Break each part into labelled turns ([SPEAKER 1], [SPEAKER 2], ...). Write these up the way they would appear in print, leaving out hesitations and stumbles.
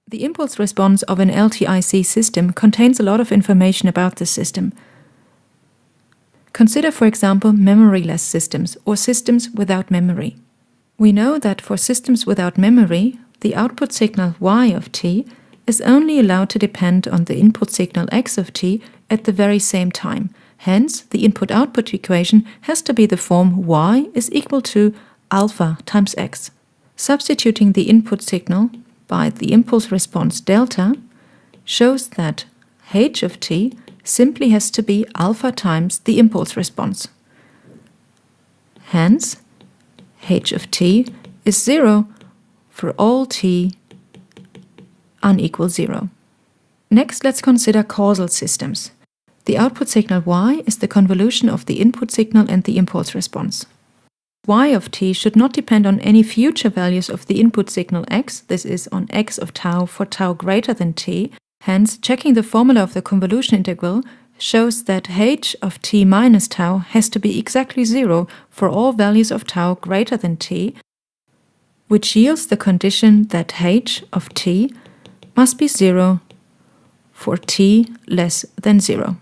[SPEAKER 1] The impulse response of an LTIC system contains a lot of information about the system. Consider, for example, memoryless systems or systems without memory. We know that for systems without memory, the output signal y of t is only allowed to depend on the input signal x of t at the very same time. Hence, the input-output equation has to be the form y is equal to alpha times x. Substituting the input signal by the impulse response delta shows that h of t simply has to be alpha times the impulse response. Hence, h of t is 0 for all t unequal 0. Next, let's consider causal systems. The output signal y is the convolution of the input signal and the impulse response. Y of t should not depend on any future values of the input signal x, this is on x of tau for tau greater than t. Hence, checking the formula of the convolution integral shows that h of t minus tau has to be exactly 0 for all values of tau greater than t, which yields the condition that h of t must be 0 for t less than 0.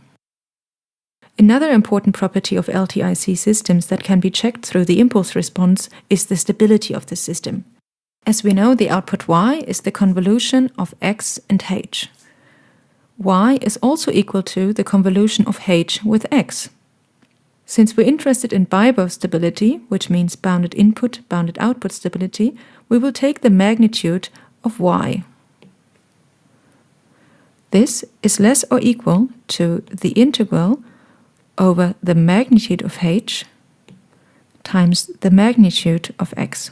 [SPEAKER 1] Another important property of LTIC systems that can be checked through the impulse response is the stability of the system. As we know, the output y is the convolution of x and h. Y is also equal to the convolution of h with x. Since we're interested in bibo stability, which means bounded input, bounded output stability, we will take the magnitude of y. This is less or equal to the integral over the magnitude of h times the magnitude of x.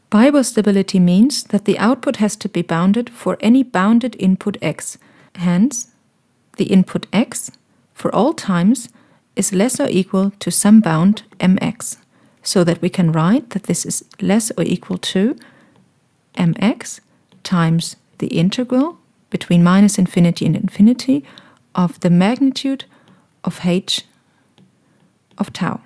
[SPEAKER 1] Bibo stability means that the output has to be bounded for any bounded input x. Hence, the input x for all times is less or equal to some bound mx, so that we can write that this is less or equal to mx times the integral between minus infinity and infinity of the magnitude of h of tau.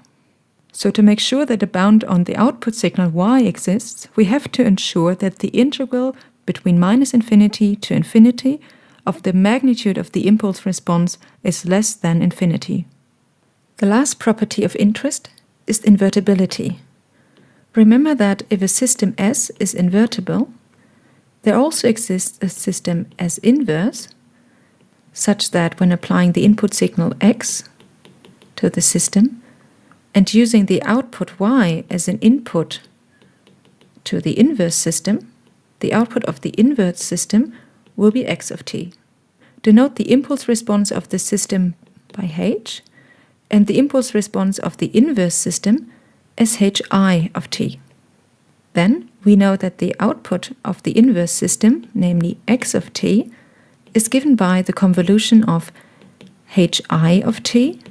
[SPEAKER 1] So to make sure that a bound on the output signal y exists, we have to ensure that the integral between minus infinity to infinity of the magnitude of the impulse response is less than infinity. The last property of interest is invertibility. Remember that if a system S is invertible, there also exists a system S inverse, such that when applying the input signal x to the system and using the output y as an input to the inverse system, the output of the inverse system will be x of t. Denote the impulse response of the system by h and the impulse response of the inverse system as hi of t. Then we know that the output of the inverse system, namely x of t, is given by the convolution of hi of t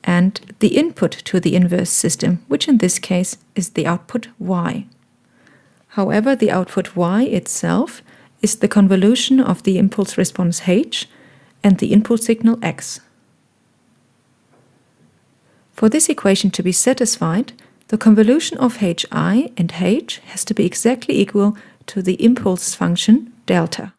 [SPEAKER 1] and the input to the inverse system, which in this case is the output y. However, the output y itself is the convolution of the impulse response h and the input signal x. For this equation to be satisfied, the convolution of hi and h has to be exactly equal to the impulse function delta.